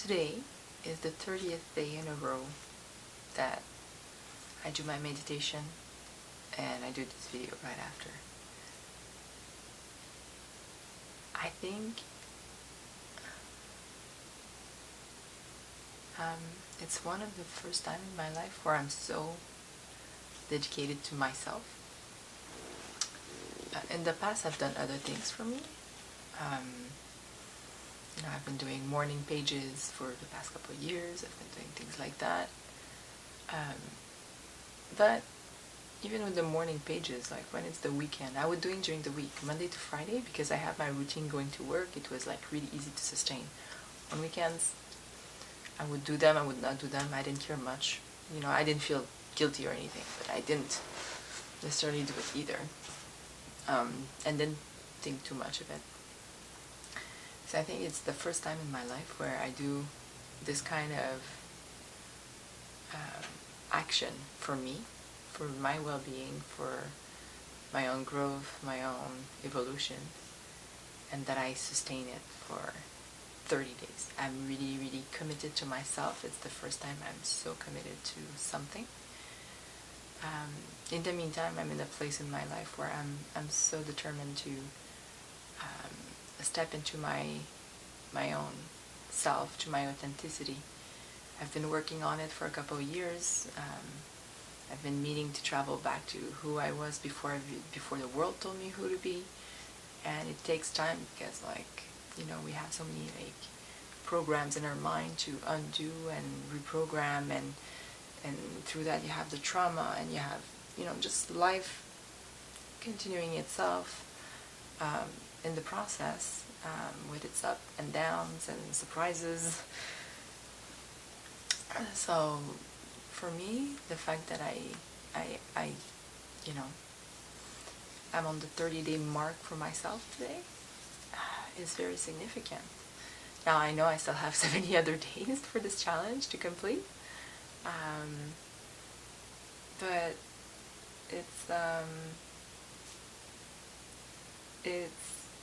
Today is the 30th day in a row that I do my meditation and I do this video right after. I think it's one of the first time in my life where I'm so dedicated to myself. In the past I've done other things for me. I've been doing morning pages for the past couple of years. I've been doing things like that. But even with the morning pages, like when it's the weekend, I was doing during the week, Monday to Friday, because I have my routine going to work. It was like really easy to sustain. On weekends, I would do them, I would not do them. I didn't care much. I didn't feel guilty or anything, but I didn't necessarily do it either. And didn't think too much of it. So I think it's the first time in my life where I do this kind of action for me, for my well-being, for my own growth, my own evolution, and that I sustain it for 30 days. I'm really, really committed to myself. It's the first time I'm so committed to something. In the meantime, I'm in a place in my life where I'm so determined to step into my own self, to my authenticity. I've been working on it for a couple of years. I've been meaning to travel back to who I was before the world told me who to be, and it takes time because, we have so many programs in our mind to undo and reprogram, and through that you have the trauma, and you have just life continuing itself in the process, with its up and downs and surprises. So for me, the fact that I'm on the 30-day mark for myself today is very significant. Now I know I still have 70 other days for this challenge to complete, but it's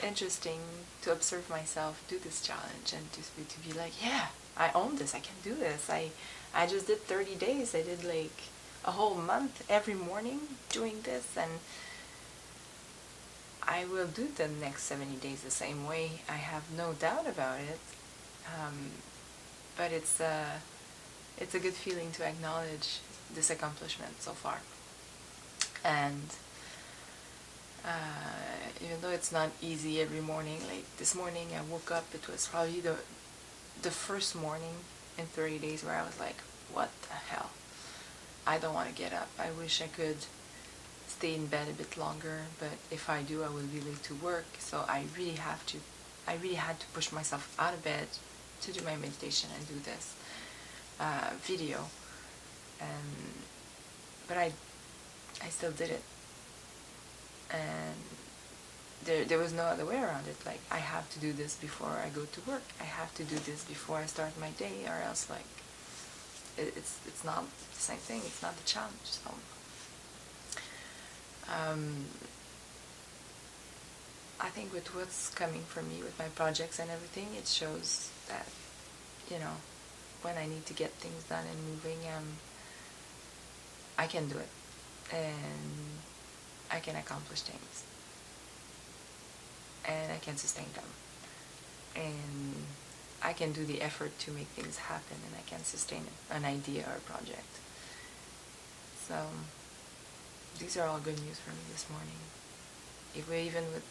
interesting to observe myself do this challenge and to be like, yeah, I own this, I can do this. I just did 30 days. I did a whole month every morning doing this, and I will do the next 70 days the same way. I have no doubt about it. But it's a good feeling to acknowledge this accomplishment so far. And even though it's not easy every morning, like this morning I woke up, it was probably the first morning in 30 days where I was like, what the hell? I don't want to get up. I wish I could stay in bed a bit longer, but if I do, I will be late to work. So I really had to push myself out of bed to do my meditation and do this video. But I still did it. And there was no other way around it. Like, I have to do this before I go to work. I have to do this before I start my day, or else it's not the same thing. It's not the challenge. So I think with what's coming for me with my projects and everything, it shows that when I need to get things done and moving, I can do it, and I can accomplish things, and I can sustain them, and I can do the effort to make things happen, and I can sustain an idea or a project. So these are all good news for me this morning. Even with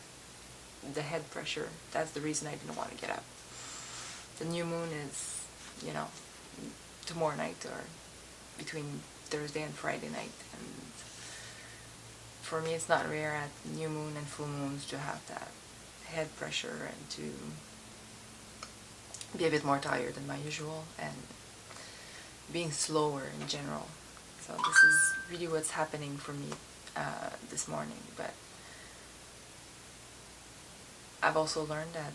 the head pressure, that's the reason I didn't want to get up. The new moon is, tomorrow night, or between Thursday and Friday night, and for me it's not rare at new moon and full moons to have that head pressure and to be a bit more tired than my usual, and being slower in general. So this is really what's happening for me this morning. But I've also learned that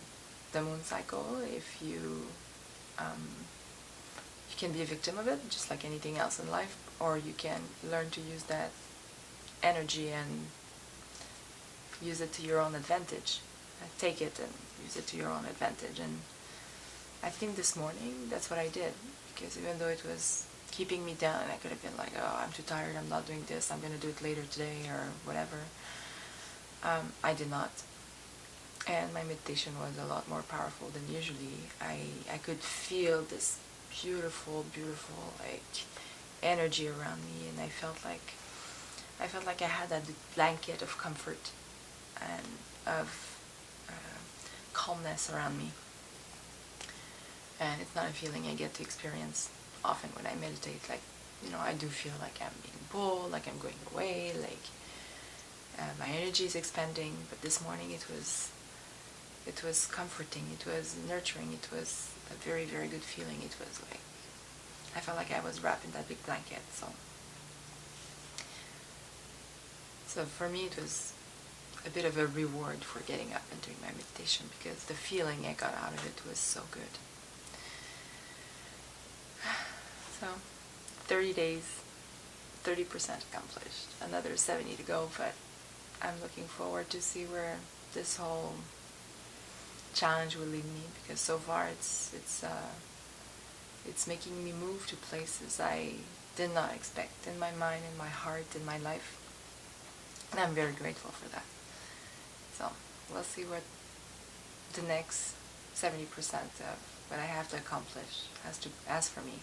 the moon cycle, if you can be a victim of it, just like anything else in life, or you can learn to use that energy and use it to your own advantage. Take it and use it to your own advantage, and I think this morning that's what I did, because even though it was keeping me down, I could have been like, oh, I'm too tired, I'm not doing this, I'm going to do it later today or whatever. I did not. And my meditation was a lot more powerful than usually. I could feel this beautiful, beautiful like energy around me, and I felt like I had that blanket of comfort and of calmness around me. And it's not a feeling I get to experience often when I meditate. Like, I do feel like I'm being pulled, like I'm going away, like my energy is expanding. But this morning it was comforting, it was nurturing, it was a very, very good feeling. It was like, I felt like I was wrapped in that big blanket. So for me it was a bit of a reward for getting up and doing my meditation, because the feeling I got out of it was so good. So 30 days, 30% accomplished, another 70 to go, but I'm looking forward to see where this whole challenge will lead me, because so far it's making me move to places I did not expect in my mind, in my heart, in my life, and I'm very grateful for that. So we'll see what the next 70% of what I have to accomplish has for me.